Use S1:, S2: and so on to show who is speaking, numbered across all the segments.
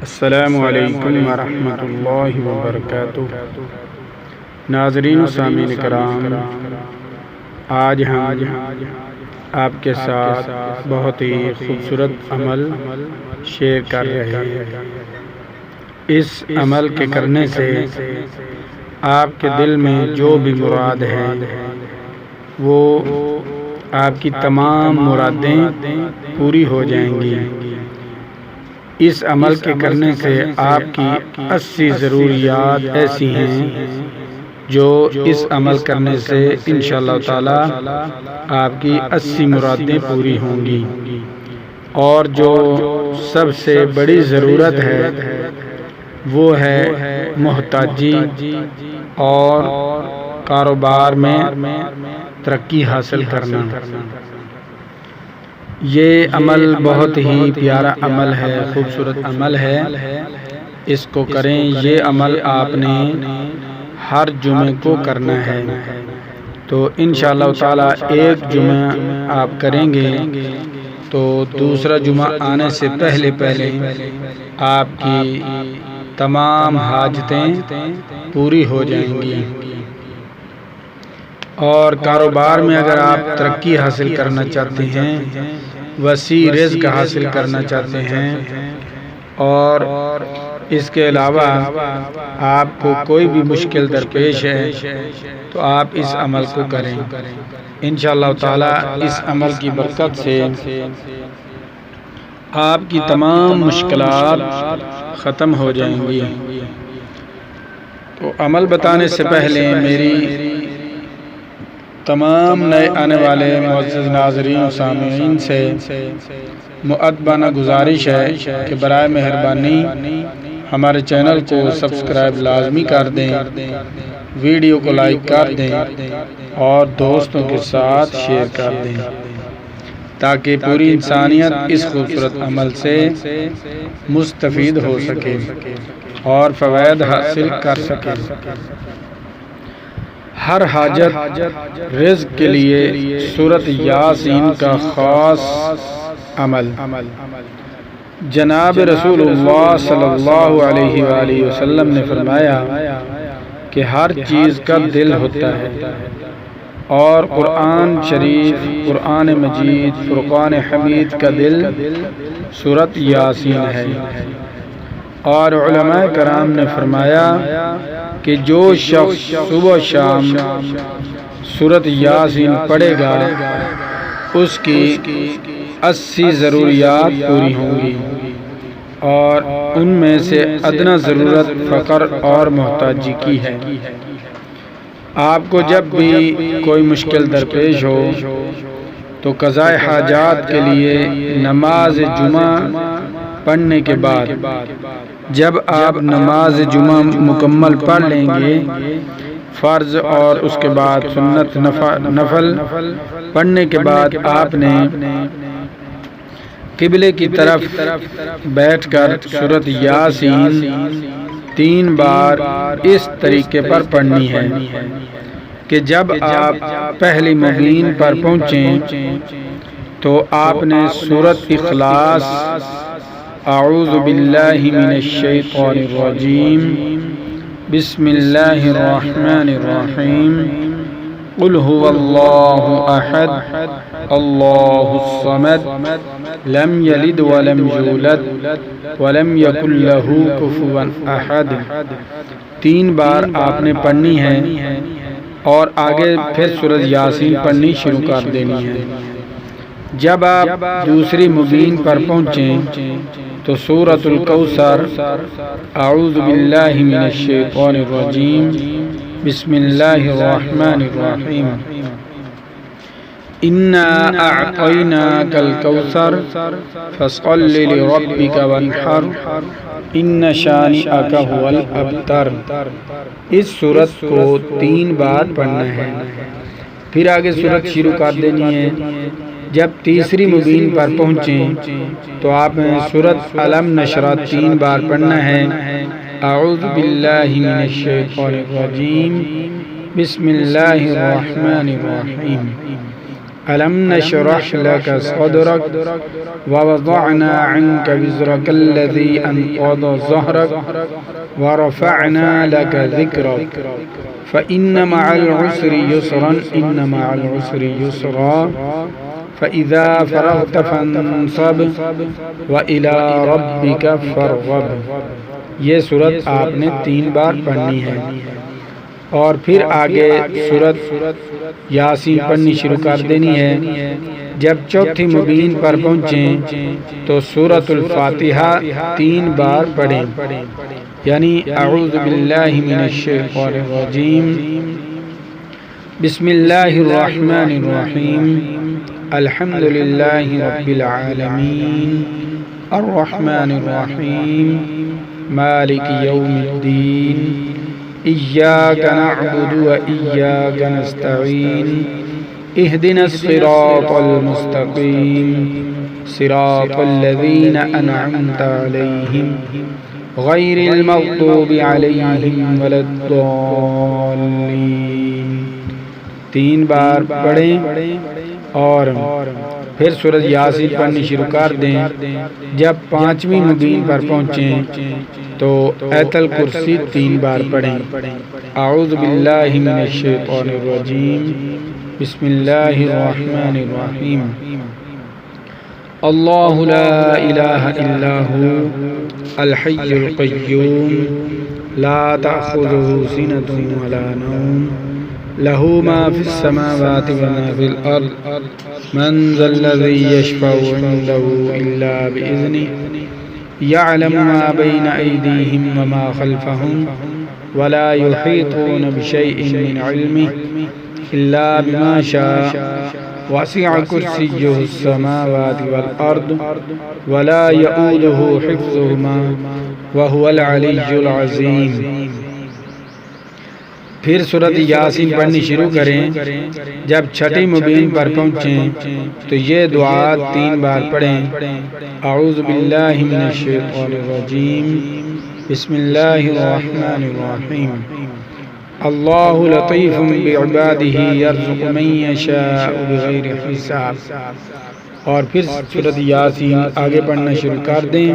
S1: السلام علیکم ورحمۃ اللہ وبرکاتہ۔ ناظرین و سامعین کرام، آج ہم آپ کے ساتھ بہت ہی خوبصورت عمل شیئر کر رہے ہیں۔ اس عمل کے کرنے سے آپ کے دل میں جو بھی مراد ہے وہ آپ کی تمام مرادیں پوری ہو جائیں گی۔ اس عمل کے کرنے سے آپ کی 80 ضروریات ایسی ہیں جو اس عمل کرنے سے انشاءاللہ تعالی آپ کی 80 مرادیں پوری ہوں گی۔ اور جو سب سے بڑی ضرورت ہے وہ ہے محتاجی اور کاروبار میں ترقی حاصل کرنا۔ یہ عمل بہت ہی پیارا عمل ہے، خوبصورت عمل ہے، اس کو کریں۔ یہ عمل آپ نے ہر جمعے کو کرنا ہے، تو انشاءاللہ تعالی ایک جمعہ آپ کریں گے تو دوسرا جمعہ آنے سے پہلے آپ کی تمام حاجتیں پوری ہو جائیں گی۔ اور کاروبار میں اگر آپ ترقی حاصل کرنا چاہتے ہیں، وسیع رزق حاصل کرنا چاہتے ہیں، اور اس کے علاوہ آپ کو کوئی بھی مشکل درپیش ہے تو آپ اس عمل کو کریں۔ انشاءاللہ تعالی اس عمل کی برکت سے آپ کی تمام مشکلات ختم ہو جائیں گی۔ تو عمل بتانے سے پہلے میری تمام نئے آنے والے معزز ناظرین و سامعین سے مؤدبانہ گزارش ہے کہ برائے مہربانی ہمارے چینل کو سبسکرائب لازمی کر دیں، ویڈیو کو لائک کر دیں اور دوستوں کے ساتھ شیئر کر دیں تاکہ پوری انسانیت اس خوبصورت عمل سے مستفید ہو سکے اور فوائد حاصل کر سکے۔ ہر حاجت رزق کے لیے سورۃ یاسین کا خاص عمل۔ جناب رسول اللہ صلی اللہ علیہ وآلہ وسلم نے فرمایا کہ ہر چیز کا دل ہوتا ہے، اور قرآن شریف، قرآن مجید، فرقان حمید کا دل سورۃ یاسین ہے۔ اور علماء کرام نے فرمایا کہ جو شخص صبح شام سورۃ یاسین پڑھے گا اس کی 80 ضروریات پوری ہوں گی، اور ان میں سے ادنی ضرورت فقر اور محتاجی کی ہے۔ آپ کو جب بھی کوئی مشکل درپیش ہو تو قضاء حاجات کے لیے نماز جمعہ پڑھنے کے بعد، جب آپ نماز جمعہ مکمل پڑھ لیں گے، فرض اور اس کے بعد سنت نفل پڑھنے کے بعد آپ نے قبلے کی طرف بیٹھ کر سورۃ یاسین 3 بار اس طریقے پر پڑھنی ہے کہ جب آپ پہلی مبین پر پہنچیں تو آپ نے سورۃ اخلاص، اعوذ باللہ من الشیطان الرجیم، بسم اللہ الرحمن الرحیم، قل هو اللہ احد اللہ الصمد لم یلد ولم یولد ولم یکن لہ کفوا احد 3 بار آپ نے پڑھنی ہے، اور آگے پھر سورۃ یاسین پڑھنی شروع کر دینی ہے۔ جب آپ دوسری مبین پر پہنچیں تو سورۃ الکوثر، اعوذ باللہ من الشیطان الرجیم، بسم اللہ الرحمن الرحیم، انا اعطیناک الکوثر فصل لربک وانحر ان شانئک هو الابتر۔ اس سورت کو 3 بار پڑھنا ہے، پھر آگے سورت شروع کر دینی ہے۔ جب تیسری مبین پر پہنچیں تو آپ نے سورۃ علم نشرہ 3 بار پڑھنا ہے، اعوذ باللہ من الشیطان الرجیم، بسم اللہ الرحمن الرحیم، ألم نشرح لك صدرك ووضعنا عنك وزرك الذي أنقض ظهرك ورفعنا لك ذكرك فإن مع العسر يسرا إن مع العسر يسرا فإذا فرغت فانصب وإلى ربك فارغب۔ یہ سورت آپ نے 3 بار پڑھنی ہے، اور پھر آگے سورت یاسین پڑھنی شروع کر دینی ہے۔ جب چوتھی مبین پر پہنچیں تو سورۃ الفاتحہ 3 بار پڑھیں، یعنی اعوذ باللہ من الشیطان الرجیم، بسم اللہ الرحمن الرحیم، الحمد للہ رب العالمین، الرحمن الرحیم، مالک یوم الدین، إياك نعبد وإياك نستعين اهدنا الصراط المستقيم صراط الذين أنعمت عليهم غير المغضوب عليهم ولا الضالين۔ 3 بار پڑھیں اور پھر سورۃ یاسین پڑھنی شروع کر دیں۔ جب 5ویں مبین پر پہنچیں تو آیت الکرسی 3 بار پڑھیں۔ اعوذ باللہ من الشیطان الرجیم، بسم اللہ الرحمن الرحیم، اللہ لا الہ الا هو الحی القیوم لا تأخذه سنة ولا نوم له ما في السماوات وما في الأرض من ذا الذي يشفع عنده إلا بإذنه يعلم ما بين أيديهم وما خلفهم ولا يحيطون بشيء من علمه إلا بما شاء وسع كرسيه السماوات والأرض ولا يؤوده حفظهما وهو العلي العظيم۔ پھر سورۃ یاسین پڑھنی شروع کریں۔ جب 6ٹھی مبین پر پہنچیں تو یہ دعا 3 بار پڑھیں۔ اعوذ باللہ من الشیطان الرجیم، بسم اللہ الرحمن الرحیم، اللہ لطیف بعبادہ یرزق من یشاء بغیر حساب۔ اور پھر سورۃ یاسین آگے پڑھنا شروع کر دیں۔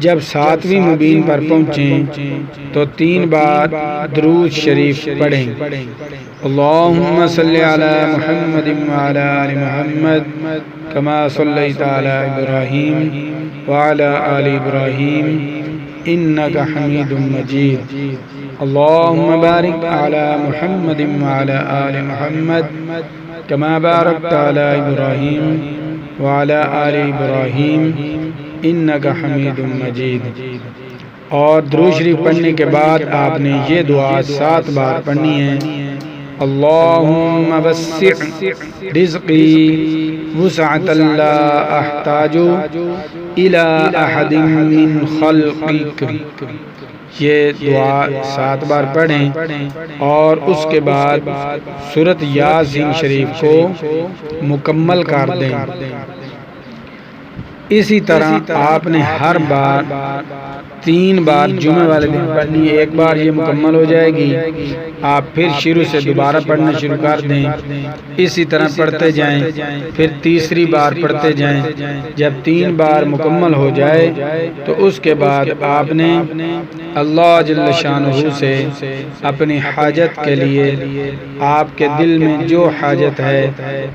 S1: جب 7ویں مبین پر پہنچیں تو 3 بار درود شریف پڑھیں۔ اللہم صلی علی محمد وعلی آل محمد کما صلیت علی ابراہیم وعلی آل ابراہیم انک حمید مجید، اللہم بارک علی محمد وعلی آل محمد کما بارکت علی ابراہیم وعلی آل ابراہیم انک حمید مجید۔ اور درود شریف پڑھنے کے بعد آپ نے یہ دعا 7 بار پڑھنی ہے۔ اللہم وسع رزقی وسعۃ لا احتاج الی احد من خلقک۔ یہ دعا 7 بار پڑھیں اور اس کے بعد سورۃ یاسین شریف کو مکمل کر دیں۔ اسی طرح آپ نے ہر بار 3 بار جمعہ والے دن پڑھنی ہے۔ ایک بار یہ مکمل ہو جائے گی، آپ پھر شروع سے دوبارہ پڑھنا شروع کر دیں، اسی طرح پڑھتے جائیں، پھر تیسری بار پڑھتے جائیں۔ جب 3 بار مکمل ہو جائے تو اس کے بعد آپ نے اللہ جل شانہ سے اپنی حاجت کے لیے، آپ کے دل میں جو حاجت ہے،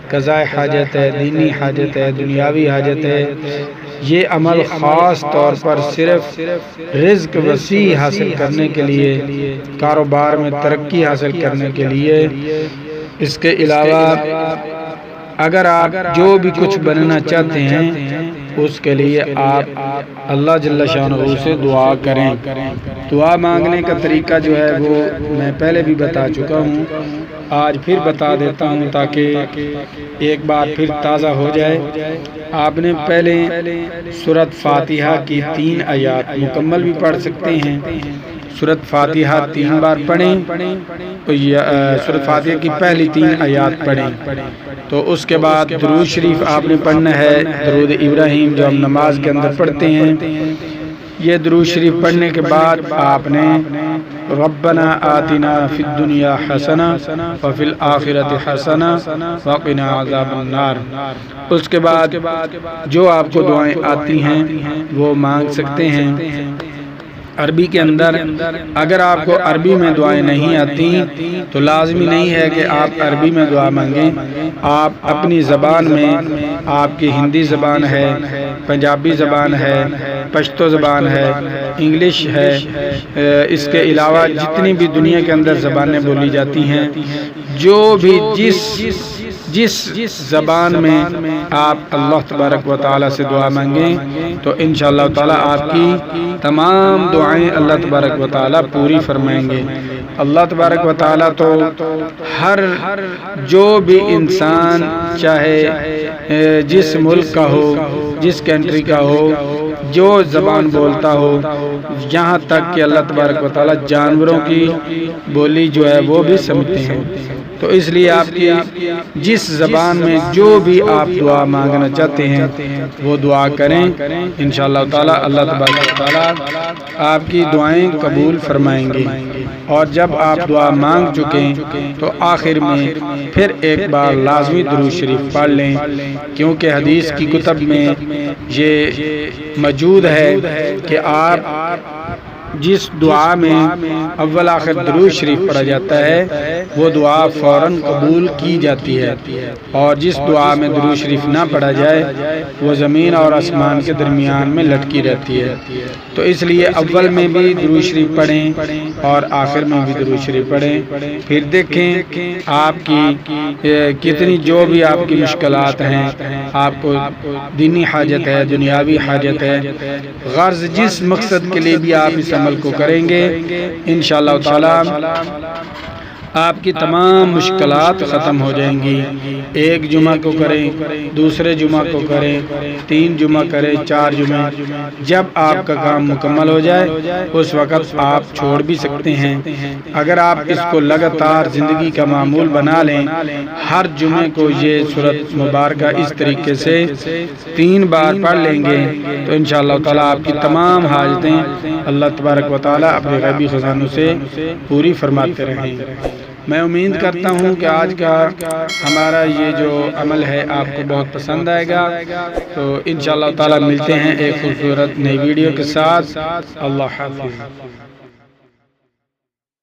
S1: قضاء حاجت ہے، دینی حاجت ہے، دنیاوی حاجت ہے، یہ عمل خاص طور پر صرف رزق وسیع حاصل کرنے کے لیے، کاروبار میں ترقی حاصل کرنے کے لیے، اس کے علاوہ اگر آپ جو بھی کچھ بننا چاہتے ہیں اس کے لیے آپ اللہ جل شانہ سے دعا کریں۔ دعا مانگنے کا طریقہ جو ہے وہ میں پہلے بھی بتا چکا ہوں، آج پھر بتا دیتا ہوں تاکہ ایک بار پھر تازہ ہو جائے۔ آپ نے پہلے سورۃ فاتحہ کی 3 آیات مکمل بھی پڑھ سکتے ہیں۔ سورۃ فاتحہ 3 بار پڑھیں، سورۃ فاتحہ کی پہلی 3 آیات پڑھیں، تو اس کے بعد درود شریف آپ نے پڑھنا ہے، درود ابراہیم جو ہم نماز کے اندر پڑھتے ہیں، یہ درود شریف پڑھنے کے بعد آپ نے ربنا آتنا فی الدنیا حسنہ وفی الآخرۃ حسنہ وقنا عذاب النار، اس کے بعد جو آپ کو دعائیں آتی ہیں وہ مانگ سکتے ہیں عربی کے اندر۔ اگر آپ کو عربی میں دعائیں نہیں آتی تو لازمی نہیں ہے کہ آپ عربی میں دعا مانگیں، آپ اپنی زبان میں، آپ کی ہندی زبان ہے، پنجابی زبان ہے، پشتو زبان ہے، انگلش ہے، اس کے علاوہ جتنی بھی دنیا کے اندر زبانیں بولی جاتی ہیں، جو بھی جس زبان میں آپ اللہ تبارک و تعالی سے دعا مانگیں تو انشاءاللہ تعالی آپ کی تمام دعائیں اللہ تبارک و تعالی پوری فرمائیں گے۔ اللہ تبارک و تعالی تو ہر جو بھی انسان چاہے جس ملک کا ہو، جس کنٹری کا ہو، جو زبان بولتا ہو، یہاں تک کہ اللہ تبارک و تعالی جانوروں کی بولی جو ہے وہ بھی سمجھتے ہیں۔ تو اس لیے آپ کی جس زبان میں جو بھی آپ دعا مانگنا چاہتے ہیں وہ دعا کریں، انشاءاللہ تعالی اللہ تبارک و تعالی آپ کی دعائیں قبول فرمائیں گے۔ اور جب آپ دعا مانگ چکیں تو آخر میں پھر ایک بار لازمی درود شریف پڑھ لیں، کیونکہ حدیث کی کتب میں یہ موجود ہے کہ آپ جس دعا میں اول آخر درود شریف پڑھا جاتا ہے وہ دعا فوراً قبول کی جاتی ہے، اور جس دعا میں درود شریف نہ پڑھا جائے وہ زمین اور آسمان کے درمیان میں لٹکی رہتی ہے۔ تو اس لیے اول میں بھی درود شریف پڑھیں اور آخر میں بھی درود شریف پڑھیں، پھر دیکھیں آپ کی کتنی جو بھی آپ کی مشکلات ہیں، آپ کو دینی حاجت ہے، دنیاوی حاجت ہے، غرض جس مقصد کے لیے بھی آپ اس عمل کو کریں گے انشاءاللہ تعالی آپ کی تمام مشکلات ختم ہو جائیں گی۔ ایک جمعہ کو کریں، دوسرے جمعہ کو کریں، 3 جمعہ کریں، 4 جمعہ، جب آپ کا کام مکمل ہو جائے اس وقت آپ چھوڑ بھی سکتے ہیں۔ اگر آپ اس کو لگاتار زندگی کا معمول بنا لیں، ہر جمعے کو یہ سورۃ مبارکہ اس طریقے سے 3 بار پڑھ لیں گے تو انشاءاللہ تعالی آپ کی تمام حاجتیں اللہ تبارک و تعالی اپنے غیبی خزانوں سے پوری فرماتے رہیں۔ میں امید کرتا ہوں کہ آج کا ہمارا یہ جو عمل ہے آپ کو بہت پسند آئے گا، تو انشاءاللہ تعالی ملتے ہیں ایک خوبصورت نئی ویڈیو کے ساتھ۔ اللہ حافظ۔